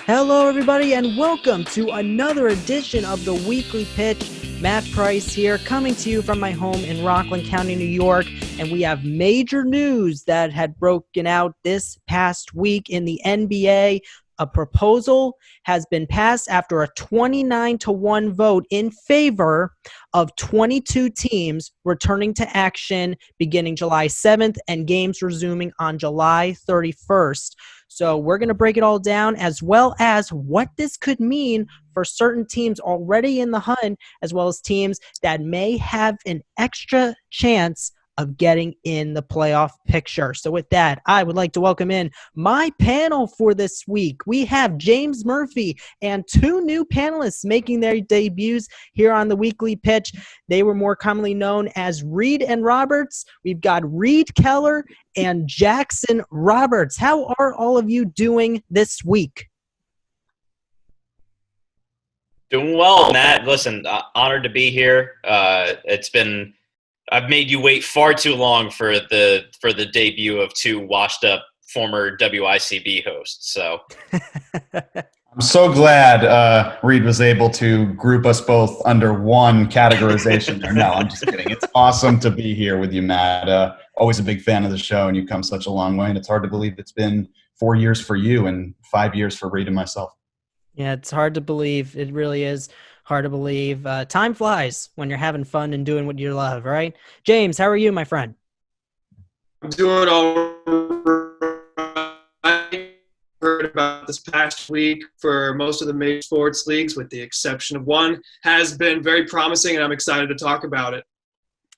Hello, everybody, and welcome to another edition of the Weekly Pitch. Matt Price here, coming to you from my home in Rockland County, New York, and we have major news that had broken out this past week in the NBA. A proposal has been passed after a 29-1 vote in favor of 22 teams returning to action beginning July 7th and games resuming on July 31st. So we're going to break it all down, as well as what this could mean for certain teams already in the hunt, as well as teams that may have an extra chance of getting in the playoff picture. So with that, I would like to welcome in my panel for this week. We have James Murphy and two new panelists making their debuts here on the Weekly Pitch. They were more commonly known as Reed and Roberts. We've got Reed Keller and Jackson Roberts. How are all of you doing this week? Doing well, Matt. Listen, honored to be here. I've made you wait far too long for the debut of two washed up former WICB hosts. So I'm so glad Reed was able to group us both under one categorization there. No, I'm just kidding. It's awesome to be here with you, Matt. Always a big fan of the show, and you've come such a long way. And it's hard to believe it's been 4 years for you and 5 years for Reed and myself. Yeah, it's hard to believe. It really is hard to believe. Time flies when you're having fun and doing what you love, right? James, how are you, my friend? I'm doing all right. Heard about this past week for most of the major sports leagues, with the exception of one, has been very promising, and I'm excited to talk about it.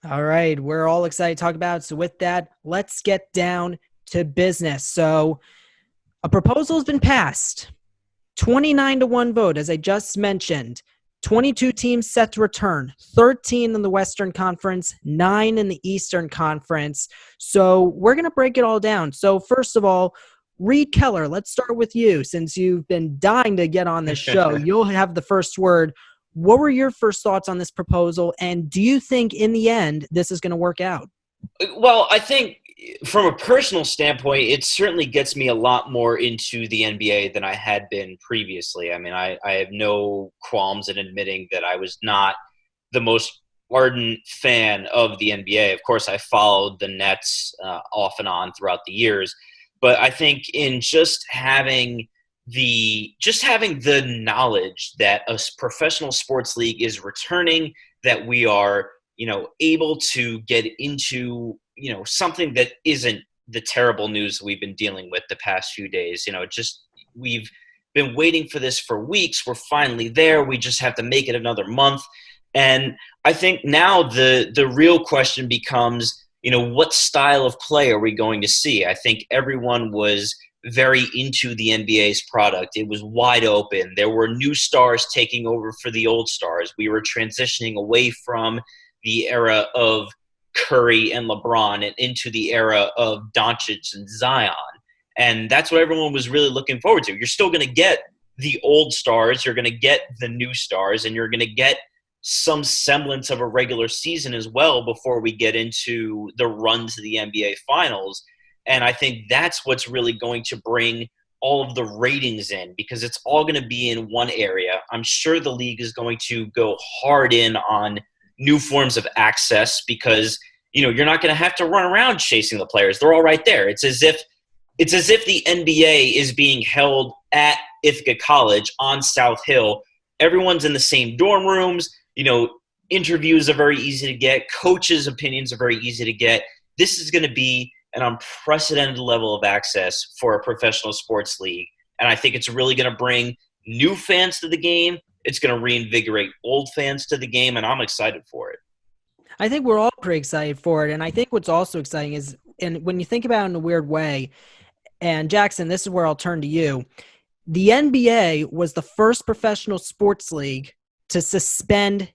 All right, we're all excited to talk about it. So with that, let's get down to business. So a proposal has been passed. 29-1 vote, as I just mentioned. 22 teams set to return, 13 in the Western Conference, 9 in the Eastern Conference. So we're going to break it all down. So first of all, Reed Keller, let's start with you. Since you've been dying to get on this show, you'll have the first word. What were your first thoughts on this proposal, and do you think in the end this is going to work out? Well, I think from a personal standpoint, it certainly gets me a lot more into the NBA than I had been previously. I mean, I have no qualms in admitting that I was not the most ardent fan of the NBA. Of course, I followed the Nets off and on throughout the years, but I think in just having the knowledge that a professional sports league is returning, that we are able to get into something that isn't the terrible news we've been dealing with the past few days. We've been waiting for this for weeks. We're finally there. We just have to make it another month. And I think now the real question becomes, what style of play are we going to see? I think everyone was very into the NBA's product. It was wide open. There were new stars taking over for the old stars. We were transitioning away from the era of Curry and LeBron and into the era of Doncic and Zion. And that's what everyone was really looking forward to. You're still going to get the old stars, you're going to get the new stars, and you're going to get some semblance of a regular season as well before we get into the run to the NBA Finals. And I think that's what's really going to bring all of the ratings in, because it's all going to be in one area. I'm sure the league is going to go hard in on new forms of access, because you're not going to have to run around chasing the players. They're all right there. It's as if the NBA is being held at Ithaca College on South Hill. Everyone's in the same dorm rooms. Interviews are very easy to get. Coaches' opinions are very easy to get. This is going to be an unprecedented level of access for a professional sports league. And I think it's really going to bring new fans to the game. It's going to reinvigorate old fans to the game, and I'm excited for it. I think we're all pretty excited for it. And I think what's also exciting is, and when you think about it in a weird way, and Jackson, this is where I'll turn to you. The NBA was the first professional sports league to suspend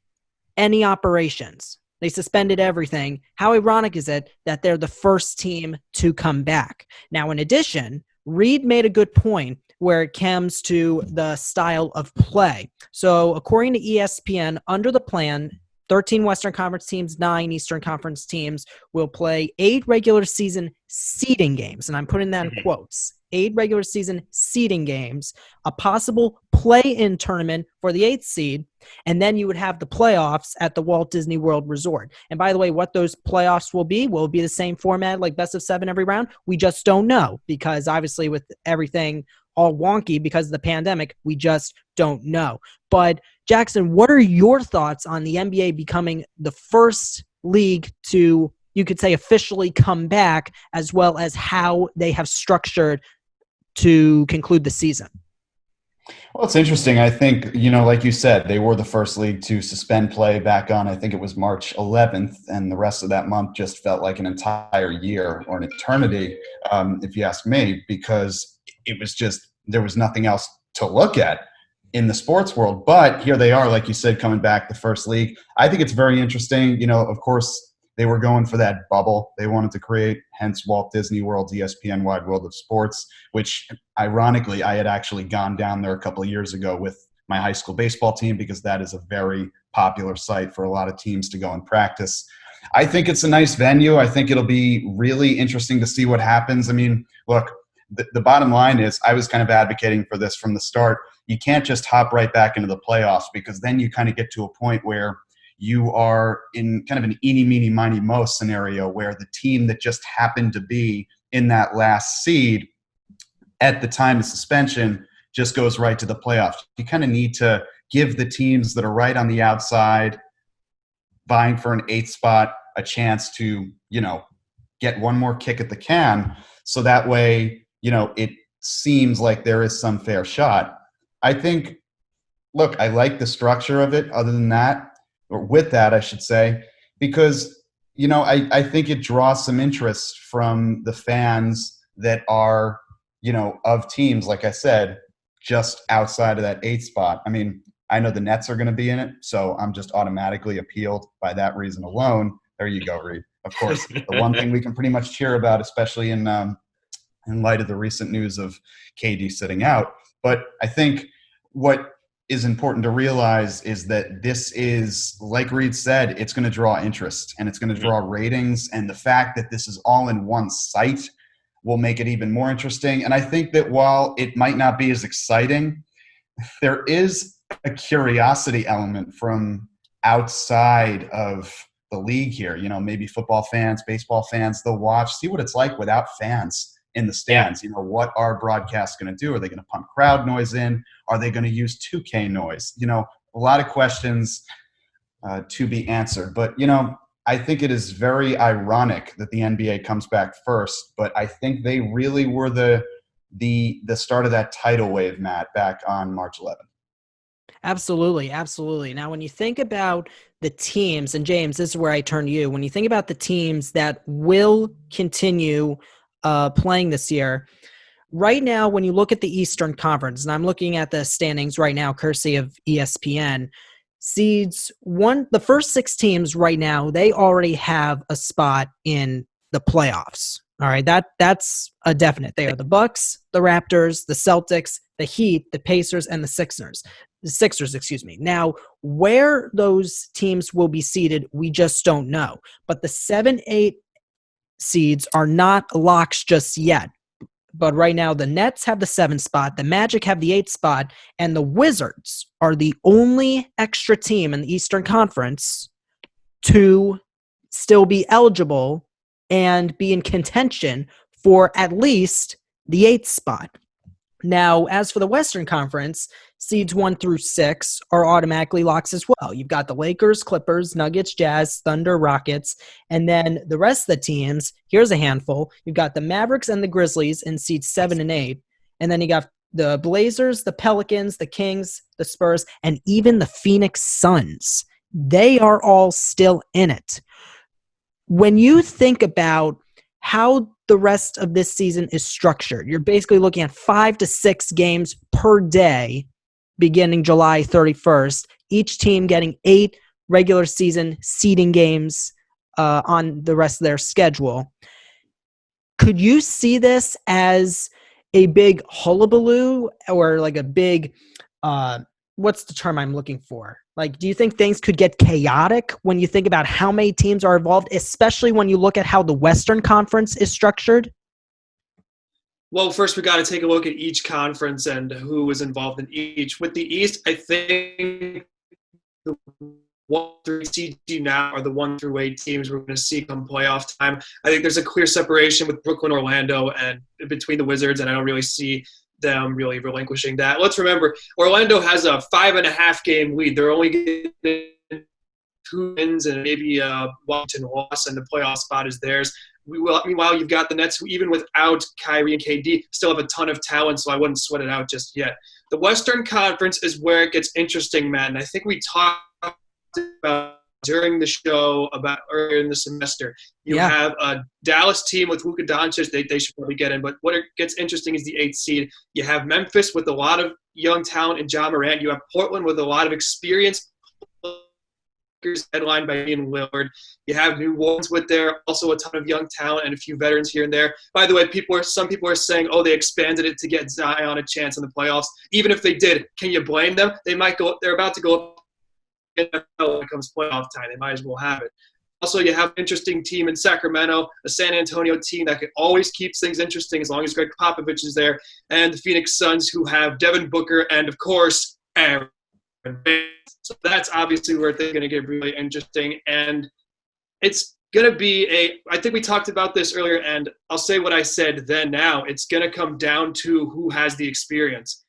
any operations. They suspended everything. How ironic is it that they're the first team to come back? Now, in addition, Reed made a good point where it comes to the style of play. So according to ESPN, under the plan, 13 Western Conference teams, 9 Eastern Conference teams will play 8 regular season seeding games. And I'm putting that in quotes. 8 regular season seeding games, a possible play-in tournament for the 8th seed, and then you would have the playoffs at the Walt Disney World Resort. And by the way, what those playoffs will be the same format, like best of 7 every round. We just don't know, because obviously with everything all wonky because of the pandemic, we just don't know. But Jackson, what are your thoughts on the NBA becoming the first league to, you could say, officially come back, as well as how they have structured to conclude the season? Well, it's interesting. I think, like you said, they were the first league to suspend play back on, I think it was March 11th, and the rest of that month just felt like an entire year or an eternity, if you ask me, because it was just, there was nothing else to look at in the sports world. But here they are, like you said, coming back, the first league. I think it's very interesting. Of course, they were going for that bubble they wanted to create, hence Walt Disney World, ESPN Wide World of Sports, which ironically I had actually gone down there a couple of years ago with my high school baseball team, because that is a very popular site for a lot of teams to go and practice. I think it's a nice venue. I think it'll be really interesting to see what happens. I mean, look, the bottom line is I was kind of advocating for this from the start. You can't just hop right back into the playoffs, because then you kind of get to a point where you are in kind of an eeny, meeny, miny, mo scenario where the team that just happened to be in that last seed at the time of suspension just goes right to the playoffs. You kind of need to give the teams that are right on the outside, vying for an 8th spot, a chance to, get one more kick at the can. So that way, it seems like there is some fair shot. I think, look, I like the structure of it other than that, or with that, I should say, because, I think it draws some interest from the fans that are, of teams, like I said, just outside of that 8th spot. I mean, I know the Nets are going to be in it, so I'm just automatically appealed by that reason alone. There you go, Reed. Of course, the one thing we can pretty much cheer about, especially in light of the recent news of KD sitting out. But I think what is important to realize is that this is, like Reed said, it's going to draw interest and it's going to draw ratings. And the fact that this is all in one site will make it even more interesting. And I think that while it might not be as exciting, there is a curiosity element from outside of the league here. Maybe football fans, baseball fans, they'll watch, see what it's like without fans in the stands. What are broadcasts going to do? Are they going to pump crowd noise in? Are they going to use 2K noise? A lot of questions to be answered. But, I think it is very ironic that the NBA comes back first, but I think they really were the start of that tidal wave, Matt, back on March 11th. Absolutely, absolutely. Now, when you think about the teams, and James, this is where I turn to you. When you think about the teams that will continue playing this year, right now, when you look at the Eastern Conference, and I'm looking at the standings right now, courtesy of ESPN, the first 6 teams right now, they already have a spot in the playoffs. All right, that's a definite. They are the Bucks, the Raptors, the Celtics, the Heat, the Pacers, and the Sixers. Now, where those teams will be seated, we just don't know. But the 7-8 seeds are not locks just yet. But right now, the Nets have the 7th spot, the Magic have the 8th spot, and the Wizards are the only extra team in the Eastern Conference to still be eligible and be in contention for at least the 8th spot. Now, as for the Western Conference, seeds 1 through 6 are automatically locks as well. You've got the Lakers, Clippers, Nuggets, Jazz, Thunder, Rockets, and then the rest of the teams, here's a handful. You've got the Mavericks and the Grizzlies in seeds 7 and 8, and then you got the Blazers, the Pelicans, the Kings, the Spurs, and even the Phoenix Suns. They are all still in it. When you think about how the rest of this season is structured, you're basically looking at 5 to 6 games per day beginning July 31st, each team getting 8 regular season seeding games on the rest of their schedule. Could you see this as a big hullabaloo or like a big, what's the term I'm looking for? Like, do you think things could get chaotic when you think about how many teams are involved, especially when you look at how the Western Conference is structured? Well, first we got to take a look at each conference and who was involved in each. With the East, I think the 1 through seed now are the 1 through 8 teams we're going to see come playoff time. I think there's a clear separation with Brooklyn, Orlando, and between the Wizards, and I don't really see them really relinquishing that. Let's remember, Orlando has a 5.5 game lead. They're only getting 2 wins and maybe a Washington loss, and the playoff spot is theirs. Meanwhile, you've got the Nets, who even without Kyrie and KD, still have a ton of talent, so I wouldn't sweat it out just yet. The Western Conference is where it gets interesting, Matt, and I think we talked about during the show about earlier in the semester. You have a Dallas team with Luka Doncic. They should probably get in, but what gets interesting is the 8th seed. You have Memphis with a lot of young talent in Ja Morant. You have Portland with a lot of experience, headlined by Ian Lillard. You have New Orleans with also a ton of young talent and a few veterans here and there. By the way, some people are saying, oh, they expanded it to get Zion a chance in the playoffs. Even if they did, can you blame them? They're about to go up when it comes playoff time. They might as well have it. Also, you have an interesting team in Sacramento, a San Antonio team that can always keep things interesting as long as Greg Popovich is there, and the Phoenix Suns, who have Devin Booker and, of course, Aaron. So that's obviously where things are going to get really interesting. And it's going to be I think we talked about this earlier, and I'll say what I said then now. It's going to come down to who has the experience.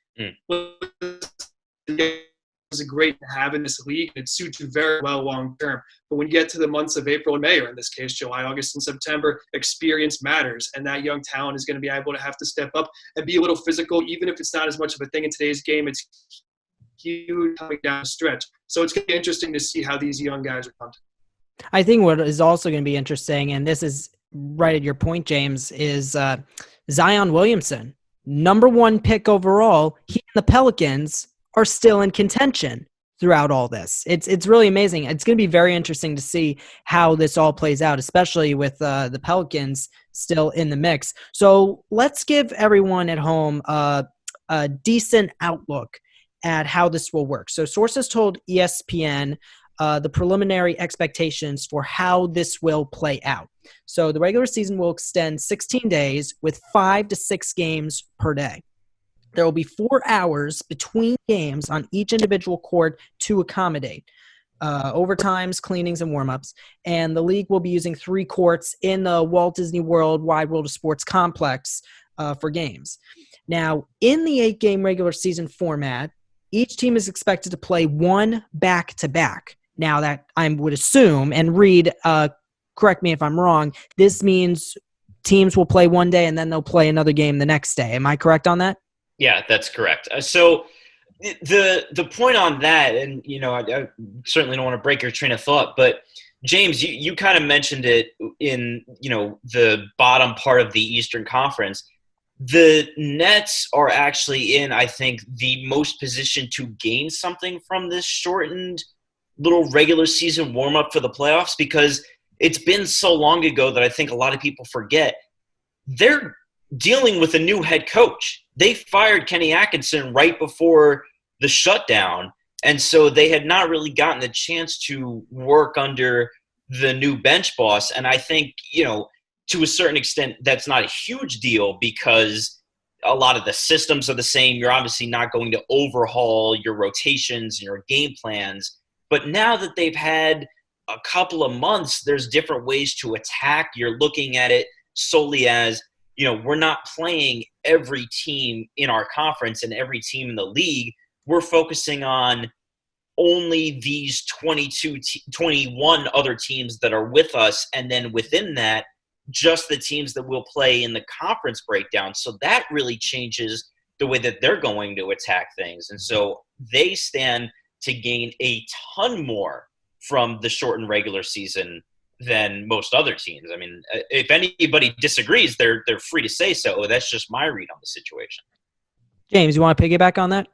Is great to have in this league. It suits you very well long term. But when you get to the months of April and May, or in this case, July, August, and September, experience matters. And that young talent is going to be able to have to step up and be a little physical, even if it's not as much of a thing in today's game. It's huge coming down the stretch. So it's going to be interesting to see how these young guys are pumped. I think what is also going to be interesting, and this is right at your point, James, is Zion Williamson, number 1 pick overall. He and the Pelicans are still in contention throughout all this. It's really amazing. It's going to be very interesting to see how this all plays out, especially with the Pelicans still in the mix. So let's give everyone at home a decent outlook at how this will work. So sources told ESPN the preliminary expectations for how this will play out. So the regular season will extend 16 days with 5 to 6 games per day. There will be 4 hours between games on each individual court to accommodate overtimes, cleanings, and warm-ups. And the league will be using 3 courts in the Walt Disney World Wide World of Sports complex for games. Now, in the 8-game regular season format, each team is expected to play 1 back-to-back. Now, that I would assume, and Reed, correct me if I'm wrong, this means teams will play one day and then they'll play another game the next day. Am I correct on that? Yeah, that's correct. So the point on that, and I certainly don't want to break your train of thought, but James, you kind of mentioned it in the bottom part of the Eastern Conference. The Nets are actually in, I think, the most position to gain something from this shortened little regular season warm-up for the playoffs, because it's been so long ago that I think a lot of people forget. They're dealing with a new head coach. They fired Kenny Atkinson right before the shutdown, and so they had not really gotten the chance to work under the new bench boss. And I think, to a certain extent, that's not a huge deal because a lot of the systems are the same. You're obviously not going to overhaul your rotations and your game plans. But now that they've had a couple of months, there's different ways to attack. You're looking at it solely as, we're not playing every team in our conference and every team in the league. We're focusing on only these 21 other teams that are with us. And then within that, just the teams that will play in the conference breakdown. So that really changes the way that they're going to attack things. And so they stand to gain a ton more from the shortened regular season than most other teams. I mean, if anybody disagrees, they're free to say so. That's just my read on the situation. James, you want to piggyback on that?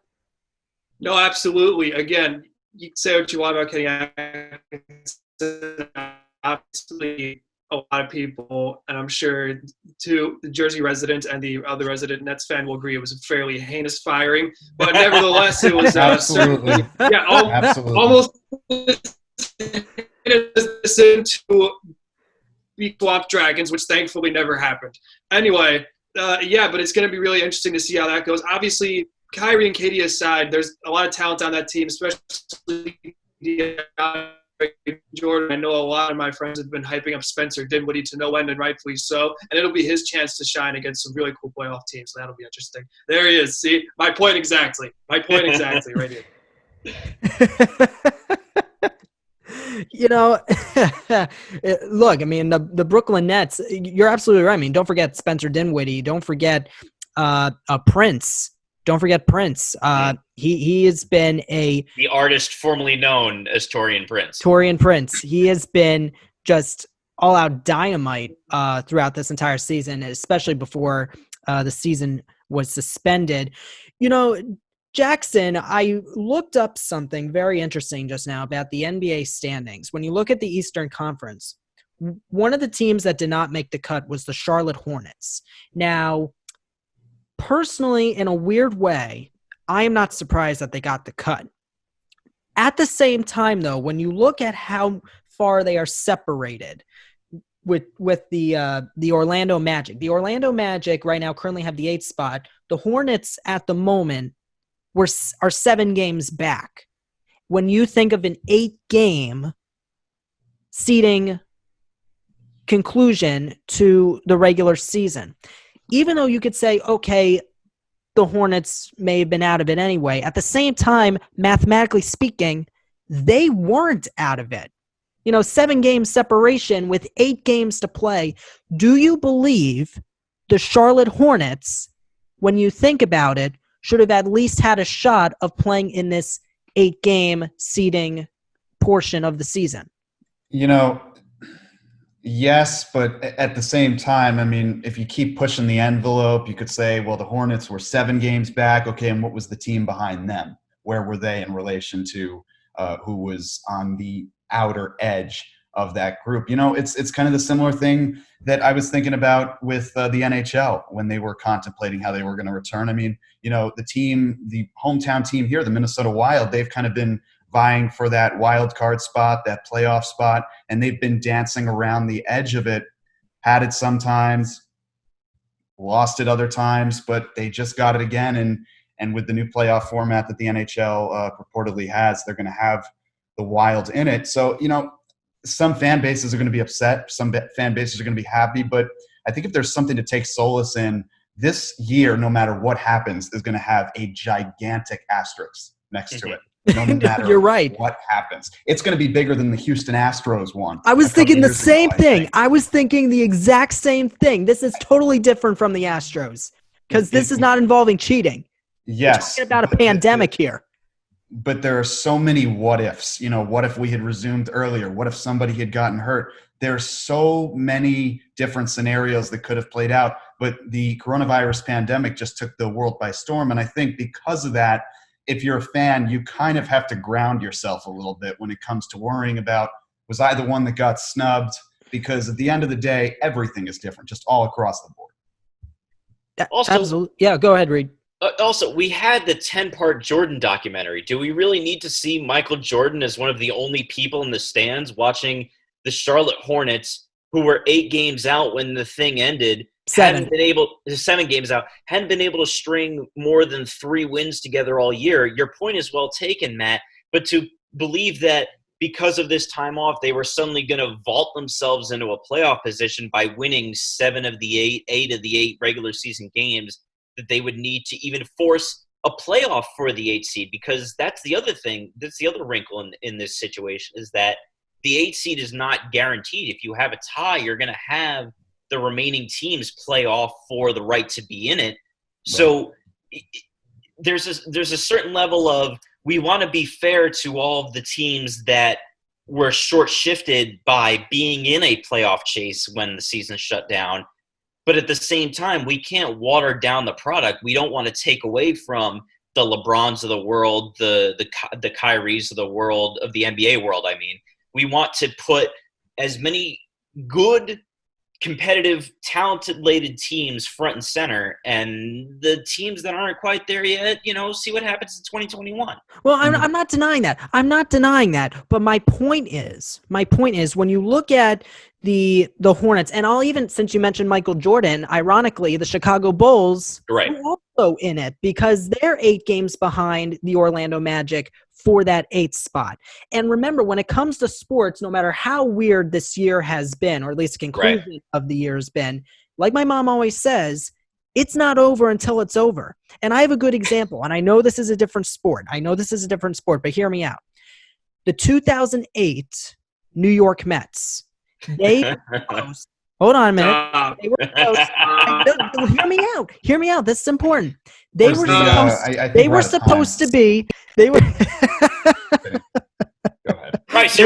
No, absolutely. Again, you can say what you want about Kenny Atkinson. Obviously, a lot of people, and I'm sure to the Jersey resident and the other resident Nets fan will agree it was a fairly heinous firing. But nevertheless, it was Absolutely. Absolutely. almost to be Swamp Dragons, which thankfully never happened. Anyway, but it's going to be really interesting to see how that goes. Obviously, Kyrie and Katie aside, there's a lot of talent on that team, especially Jordan. I know a lot of my friends have been hyping up Spencer Dinwiddie to no end, and rightfully so. And it'll be his chance to shine against some really cool playoff teams. So that'll be interesting. There he is. See, my point exactly right here. Look, I mean, the Brooklyn Nets, you're absolutely right. I mean, don't forget Spencer Dinwiddie. Don't forget Prince. Don't forget Prince. He has been the artist formerly known as Torian Prince. Torian Prince. He has been just all-out dynamite throughout this entire season, especially before the season was suspended. Jackson, I looked up something very interesting just now about the NBA standings. When you look at the Eastern Conference, one of the teams that did not make the cut was the Charlotte Hornets. Now, personally, in a weird way, I am not surprised that they got the cut. At the same time, though, when you look at how far they are separated with the Orlando Magic right now currently have the 8th spot. The Hornets at the moment are 7 games back. When you think of an 8-game seeding conclusion to the regular season, even though you could say, okay, the Hornets may have been out of it anyway, at the same time, mathematically speaking, they weren't out of it. 7-game separation with 8 games to play. Do you believe the Charlotte Hornets, when you think about it, should have at least had a shot of playing in this 8-game seeding portion of the season? Yes, but at the same time, I mean, if you keep pushing the envelope, you could say, well, the Hornets were 7 games back. Okay, and what was the team behind them? Where were they in relation to who was on the outer edge of that group? It's kind of the similar thing that I was thinking about with the NHL when they were contemplating how they were going to return. I mean, the hometown team here, the Minnesota Wild, they've kind of been vying for that wild card spot, that playoff spot, and they've been dancing around the edge of it, had it sometimes, lost it other times, but they just got it again. And with the new playoff format that the NHL purportedly has, they're going to have the Wild in it. So, some fan bases are going to be upset. Some fan bases are going to be happy. But I think if there's something to take solace in, this year, no matter what happens, is going to have a gigantic asterisk next to it. No matter You're right. what happens. It's going to be bigger than the Houston Astros one. I was thinking the same thing. I was thinking the exact same thing. This is totally different from the Astros because this is not involving cheating. Yes. We're talking about a pandemic here. But there are so many what ifs. What if we had resumed earlier? What if somebody had gotten hurt? There's so many different scenarios that could have played out. But the coronavirus pandemic just took the world by storm. And I think because of that, if you're a fan, you kind of have to ground yourself a little bit when it comes to worrying about, was I the one that got snubbed? Because at the end of the day, everything is different, just all across the board. Also, absolutely. Yeah, go ahead, Reed. Also, we had the 10-part Jordan documentary. Do we really need to see Michael Jordan as one of the only people in the stands watching the Charlotte Hornets, who were 8 games out when the thing ended, 7 games out, hadn't been able to string more than 3 wins together all year? Your point is well taken, Matt. But to believe that because of this time off, they were suddenly going to vault themselves into a playoff position by winning 7 of the 8 of the 8 regular season games, that they would need to even force a playoff for the 8 seed, because that's the other thing. That's the other wrinkle in this situation, is that the 8 seed is not guaranteed. If you have a tie, you're going to have the remaining teams play off for the right to be in it. Right. So there's a certain level of, we want to be fair to all of the teams that were short-shifted by being in a playoff chase when the season shut down. But at the same time, we can't water down the product. We don't want to take away from the LeBrons of the world, the Kyries of the world, of the NBA world, I mean. We want to put as many good competitive, talented teams front and center, and the teams that aren't quite there yet, see what happens in 2021. Well, I'm not denying that. I'm not denying that. But my point is, when you look at the Hornets, and I'll even, since you mentioned Michael Jordan, ironically, the Chicago Bulls Right. are also in it because they're 8 games behind the Orlando Magic for that 8th spot. And remember, when it comes to sports, no matter how weird this year has been, or at least the conclusion of the year has been, like my mom always says, it's not over until it's over. And I have a good example, and I know this is a different sport. But hear me out. The 2008 New York Mets, they were supposed, hold on a minute. They were supposed, hear me out. This is important. They were supposed to be. They were. Go ahead. Right, so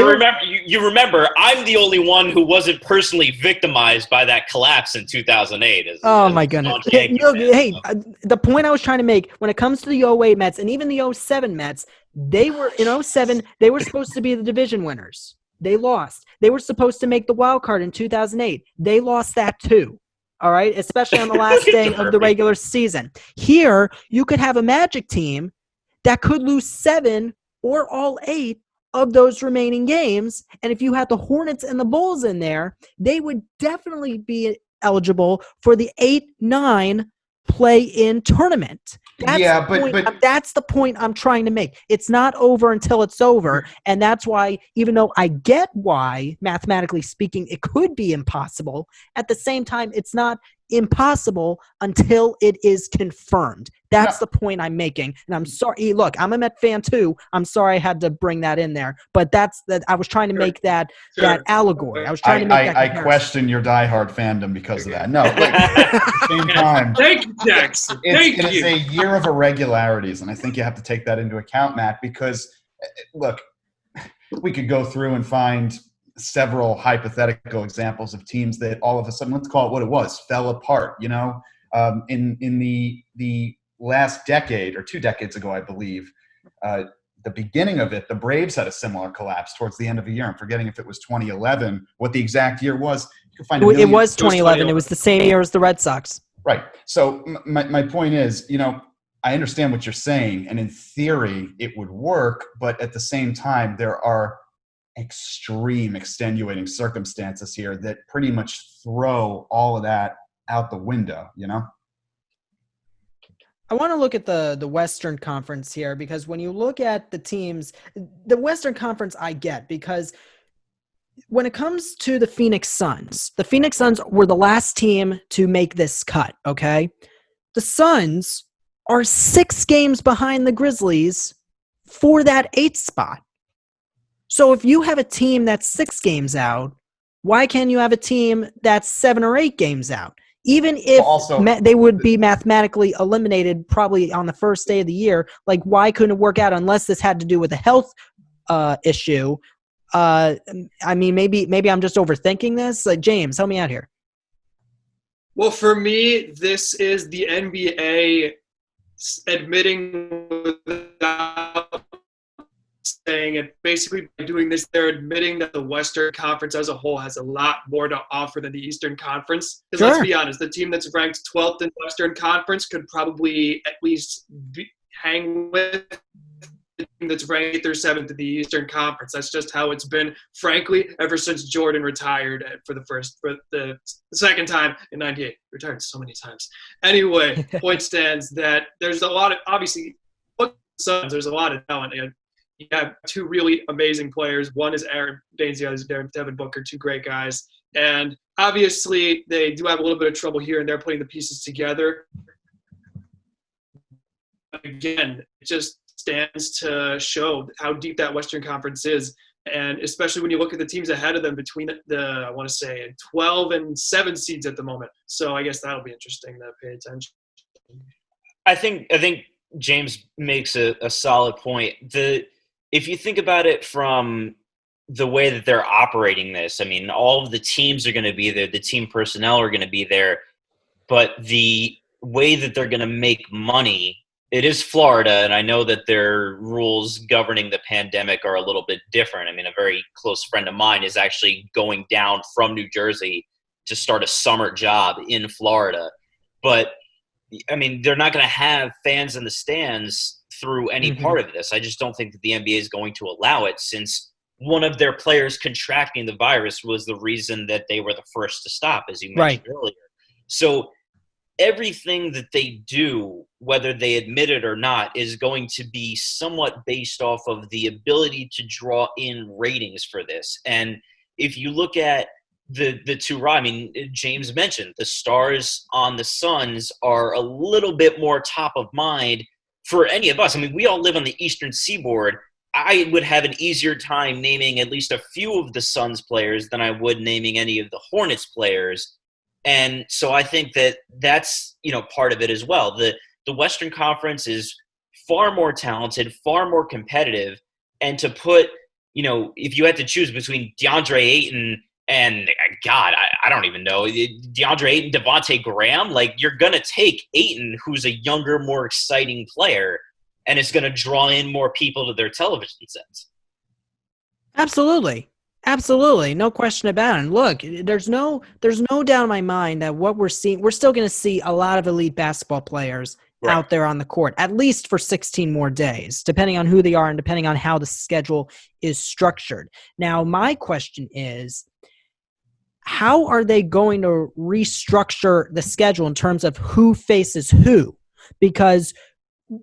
you remember, I'm the only one who wasn't personally victimized by that collapse in 2008. My goodness. The point I was trying to make, when it comes to the 08 Mets and even the 07 Mets, they were, in 07, they were supposed to be the division winners. They lost. They were supposed to make the wild card in 2008. They lost that too. All right, especially on the last day of the regular season. Here, you could have a Magic team that could lose 7 or all 8 of those remaining games. And if you had the Hornets and the Bulls in there, they would definitely be eligible for the 8-9 play-in tournament. That's the point I'm trying to make. It's not over until it's over. And that's why, even though I get why, mathematically speaking, it could be impossible, at the same time, it's not impossible until it is confirmed. That's the point I'm making. And I'm sorry. Look, I'm a Met fan too. I'm sorry I had to bring that in there. But I was trying to make that allegory. I was trying to make that comparison. I question your diehard fandom because of that. No, at the same time. Thank you, Jackson. It's a year of irregularities, and I think you have to take that into account, Matt, because, look, we could go through and find several hypothetical examples of teams that all of a sudden, let's call it what it was, fell apart, in the last decade or 2 decades ago, I believe, the beginning of it, the Braves had a similar collapse towards the end of the year. I'm forgetting if it was 2011, what the exact year was. You can find it was 2011. It was the same year as the Red Sox. Right. So my point is, I understand what you're saying, and in theory it would work, but at the same time, there are extreme extenuating circumstances here that pretty much throw all of that out the window, I want to look at the Western Conference here, because when you look at the teams, the Western Conference I get, because when it comes to the Phoenix Suns were the last team to make this cut, okay? The Suns are 6 games behind the Grizzlies for that 8th spot. So if you have a team that's 6 games out, why can't you have a team that's 7 or 8 games out? Even if they would be mathematically eliminated probably on the first day of the year, like why couldn't it work out unless this had to do with a health issue? I mean, maybe I'm just overthinking this. James, help me out here. Well, for me, this is the NBA admitting without saying it. Basically, by doing this, they're admitting that the Western Conference as a whole has a lot more to offer than the Eastern Conference. Because let's be honest, the team that's ranked 12th in the Western Conference could probably at least hang with the team that's ranked 8th or 7th in the Eastern Conference. That's just how it's been, frankly, ever since Jordan retired for the second time in '98. Retired so many times. Anyway, point stands that there's a lot of, obviously, look at the Suns, there's a lot of talent. And you have 2 really amazing players. One is Aaron Baines, the other is Devin Booker, 2 great guys. And obviously, they do have a little bit of trouble here and there putting the pieces together. Again, it just stands to show how deep that Western Conference is. And especially when you look at the teams ahead of them between I want to say, 12 and 7 seeds at the moment. So I guess that'll be interesting to pay attention. I think James makes a solid point. If you think about it from the way that they're operating this, I mean, all of the teams are going to be there. The team personnel are going to be there. But the way that they're going to make money, it is Florida, and I know that their rules governing the pandemic are a little bit different. I mean, a very close friend of mine is actually going down from New Jersey to start a summer job in Florida. But I mean, they're not going to have fans in the stands through any part of this. I just don't think that the NBA is going to allow it, since one of their players contracting the virus was the reason that they were the first to stop, as you mentioned earlier. So everything that they do, whether they admit it or not, is going to be somewhat based off of the ability to draw in ratings for this. And if you look at the two, I mean, James mentioned the Stars on the Suns are a little bit more top of mind for any of us. I mean, we all live on the Eastern Seaboard. I would have an easier time naming at least a few of the Suns players than I would naming any of the Hornets players. And so I think that that's, part of it as well. The Western Conference is far more talented, far more competitive. And to put, if you had to choose between DeAndre Ayton and, God, I don't even know, DeAndre Ayton, Devontae Graham, like, you're going to take Ayton, who's a younger, more exciting player, and it's going to draw in more people to their television sets. Absolutely. Absolutely. No question about it. And look, there's no doubt in my mind that what we're seeing, we're still going to see a lot of elite basketball players out there on the court, at least for 16 more days, depending on who they are and depending on how the schedule is structured. Now, my question is, how are they going to restructure the schedule in terms of who faces who? Because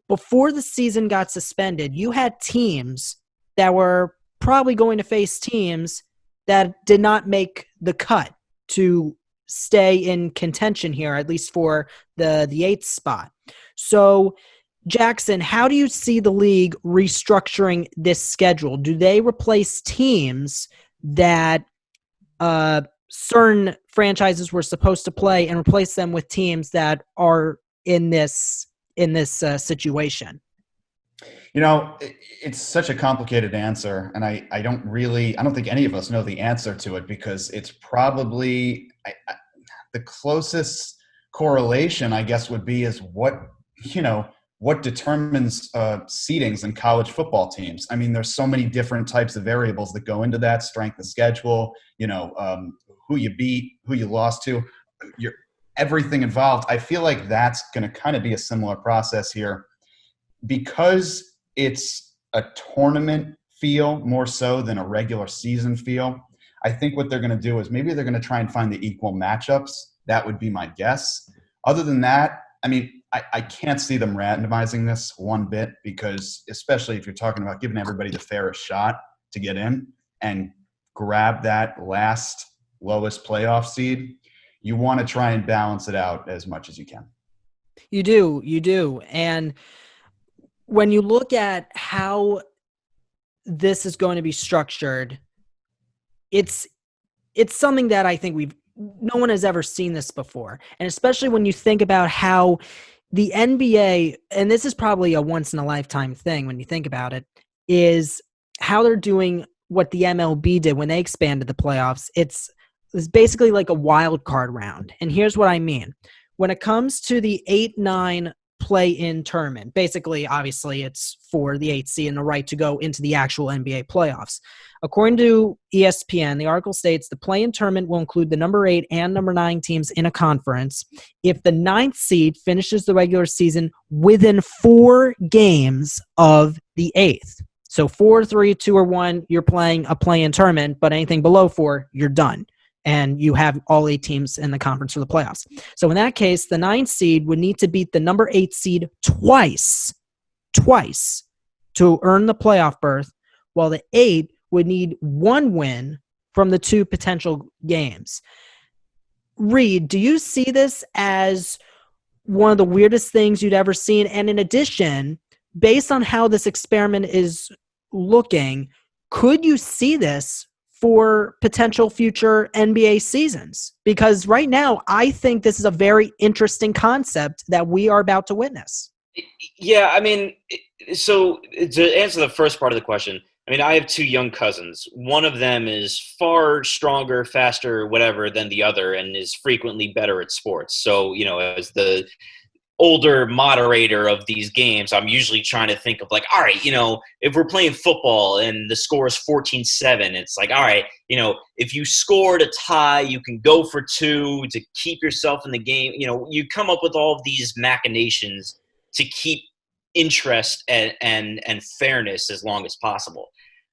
before the season got suspended, you had teams that were probably going to face teams that did not make the cut to stay in contention here, at least for the 8th spot. So, Jackson, how do you see the league restructuring this schedule? Do they replace teams that certain franchises were supposed to play and replace them with teams that are in this situation? It's such a complicated answer, and I don't think any of us know the answer to it, because it's probably the closest correlation, I guess, would be is what determines seedings in college football teams. I mean, there's so many different types of variables that go into that: strength of schedule, who you beat, who you lost to, everything involved. I feel like that's going to kind of be a similar process here, because it's a tournament feel more so than a regular season feel. I think what they're going to do is maybe they're going to try and find the equal matchups. That would be my guess. Other than that, I mean, I can't see them randomizing this one bit, because especially if you're talking about giving everybody the fairest shot to get in and grab that last lowest playoff seed, you want to try and balance it out as much as you can. You do. And when you look at how this is going to be structured, it's something that I think no one has ever seen this before. And especially when you think about how the NBA, and this is probably a once in a lifetime thing when you think about it, is how they're doing what the MLB did when they expanded the playoffs. It's basically like a wild card round. And here's what I mean. When it comes to the 8-9 play-in tournament, basically, obviously, it's for the 8th seed and the right to go into the actual NBA playoffs. According to ESPN, the article states the play-in tournament will include the number 8 and number 9 teams in a conference if the 9th seed finishes the regular season within 4 games of the 8th. So 4, 3, 2, or 1, you're playing a play-in tournament, but anything below 4, you're done. And you have all 8 teams in the conference for the playoffs. So in that case, the 9th seed would need to beat the number 8 seed twice to earn the playoff berth, while the 8 would need 1 win from the 2 potential games. Reed, do you see this as one of the weirdest things you'd ever seen? And in addition, based on how this experiment is looking, could you see this for potential future NBA seasons? Because right now, I think this is a very interesting concept that we are about to witness. Yeah, I mean, so to answer the first part of the question, I mean, I have 2 young cousins. One of them is far stronger, faster, whatever than the other, and is frequently better at sports. So, as the older moderator of these games, I'm usually trying to think of like, all right, if we're playing football and the score is 14-7, it's like, all right, if you scored a tie, you can go for two to keep yourself in the game. You come up with all of these machinations to keep interest and fairness as long as possible.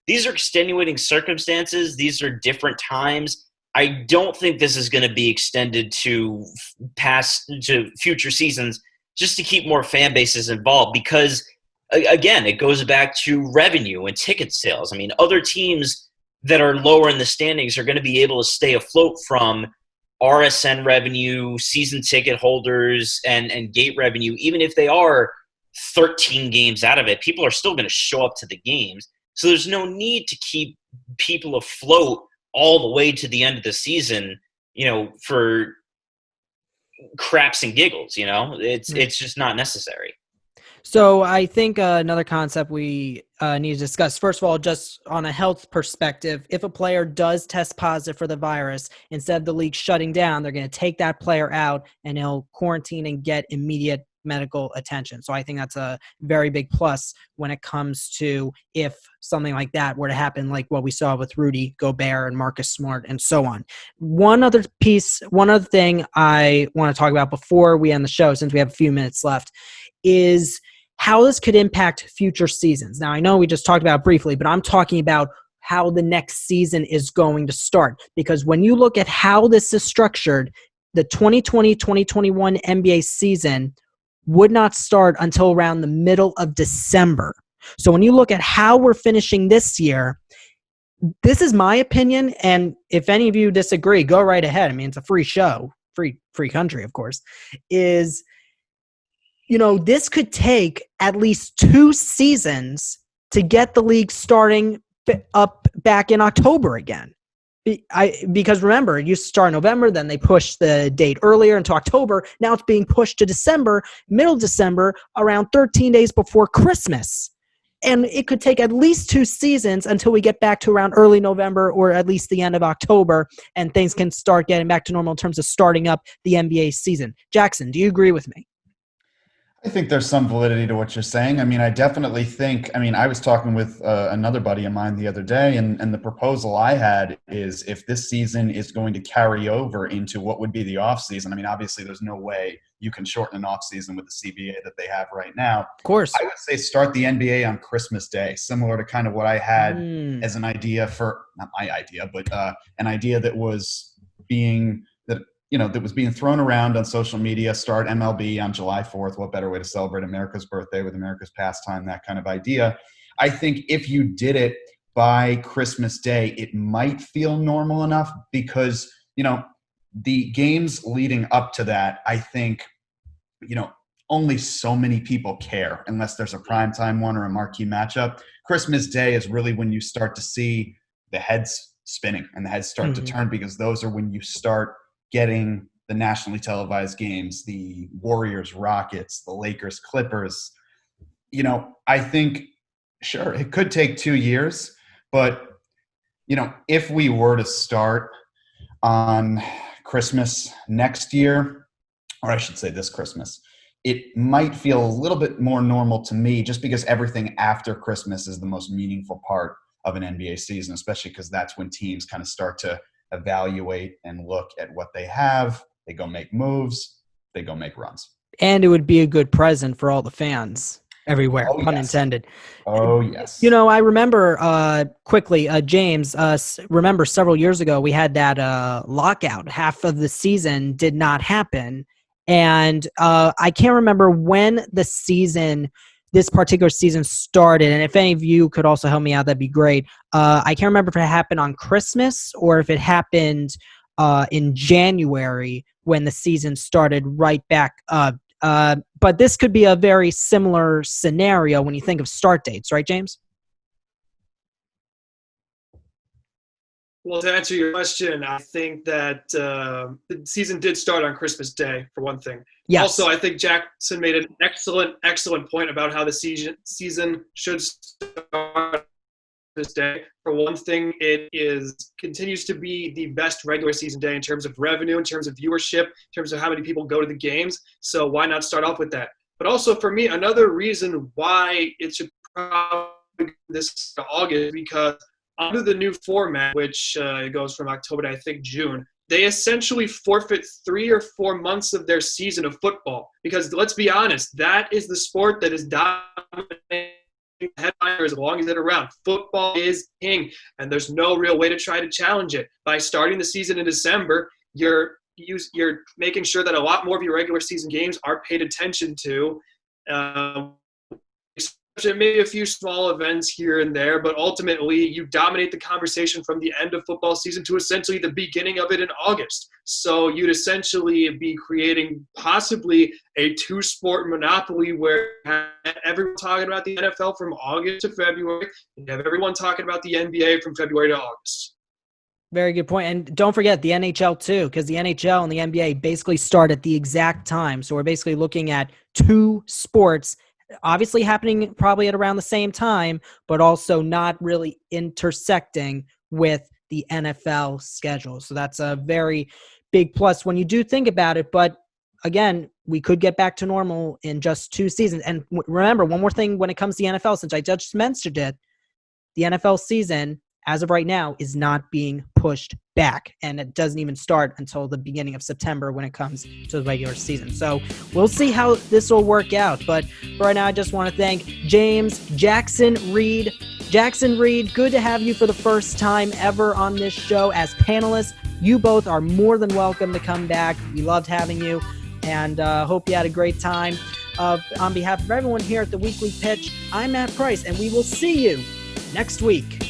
These are extenuating circumstances. These are different times. I don't think this is going to be extended to future seasons just to keep more fan bases involved because, again, it goes back to revenue and ticket sales. I mean, other teams that are lower in the standings are going to be able to stay afloat from RSN revenue, season ticket holders, and gate revenue. Even if they are 13 games out of it, people are still going to show up to the games. So there's no need to keep people afloat all the way to the end of the season, for craps and giggles, it's just not necessary. So I think another concept we need to discuss, first of all, just on a health perspective, if a player does test positive for the virus, instead of the league shutting down, they're going to take that player out and he'll quarantine and get immediate medical attention. So I think that's a very big plus when it comes to if something like that were to happen, like what we saw with Rudy Gobert and Marcus Smart and so on. One other thing I want to talk about before we end the show, since we have a few minutes left, is how this could impact future seasons. Now, I know we just talked about it briefly, but I'm talking about how the next season is going to start. Because when you look at how this is structured, the 2020-2021 NBA season would not start until around the middle of December. So when you look at how we're finishing this year, this is my opinion, and if any of you disagree, go right ahead. I mean, it's a free show, free country, of course, is, this could take at least 2 seasons to get the league starting up back in October again. Because remember, it used to start in November, then they pushed the date earlier into October. Now it's being pushed to December, middle December, around 13 days before Christmas. And it could take at least 2 seasons until we get back to around early November or at least the end of October, and things can start getting back to normal in terms of starting up the NBA season. Jackson, do you agree with me? I think there's some validity to what you're saying. I mean, I definitely think, I was talking with another buddy of mine the other day, and the proposal I had is if this season is going to carry over into what would be the off season. I mean, obviously there's no way you can shorten an off season with the CBA that they have right now. Of course. I would say start the NBA on Christmas Day, similar to kind of what I had as an idea for, not my idea, but an idea that was being thrown around on social media. Start MLB on July 4th. What better way to celebrate America's birthday with America's pastime, that kind of idea. I think if you did it by Christmas Day, it might feel normal enough because, the games leading up to that, I think, only so many people care unless there's a primetime one or a marquee matchup. Christmas Day is really when you start to see the heads spinning and the heads start to turn, because those are when you start getting the nationally televised games, the Warriors, Rockets, the Lakers, Clippers. I think, sure, it could take 2 years, but, if we were to start on Christmas next year, or I should say this Christmas, it might feel a little bit more normal to me just because everything after Christmas is the most meaningful part of an NBA season, especially because that's when teams kind of start to evaluate and look at what they have. They go make moves. They go make runs. And it would be a good present for all the fans everywhere, Oh, pun yes. intended. Oh, yes. I remember quickly, James, remember several years ago, we had that lockout. Half of the season did not happen. And I can't remember when this particular season started. And if any of you could also help me out, that'd be great. I can't remember if it happened on Christmas or if it happened in January when the season started right back up. But this could be a very similar scenario when you think of start dates, right, James? Well, to answer your question, I think that the season did start on Christmas Day, for one thing. Yes. Also, I think Jackson made an excellent point about how the season should start this day. For one thing, it continues to be the best regular season day in terms of revenue, in terms of viewership, in terms of how many people go to the games. So why not start off with that? But also for me, another reason why it should probably be this August, because under the new format, which it goes from October to I think June, they essentially forfeit 3 or 4 months of their season of football. Because let's be honest, that is the sport that is dominating headliner as long as it's around. Football is king, and there's no real way to try to challenge it. By starting the season in December, you're making sure that a lot more of your regular season games are paid attention to. Maybe a few small events here and there, but ultimately you dominate the conversation from the end of football season to essentially the beginning of it in August. So you'd essentially be creating possibly a 2-sport monopoly where you have everyone talking about the NFL from August to February, and you have everyone talking about the NBA from February to August. Very good point. And don't forget the NHL too, because the NHL and the NBA basically start at the exact time. So we're basically looking at 2 sports obviously happening probably at around the same time, but also not really intersecting with the NFL schedule. So that's a very big plus when you do think about it. But again, we could get back to normal in just 2 seasons. And remember, one more thing when it comes to the NFL, since I just mentioned it, the NFL season, as of right now, is not being pushed back. And it doesn't even start until the beginning of September when it comes to the regular season. So we'll see how this will work out. But for right now, I just want to thank Jackson Reed. Jackson Reed, good to have you for the first time ever on this show as panelists. You both are more than welcome to come back. We loved having you, and hope you had a great time. On behalf of everyone here at the Weekly Pitch, I'm Matt Price, and we will see you next week.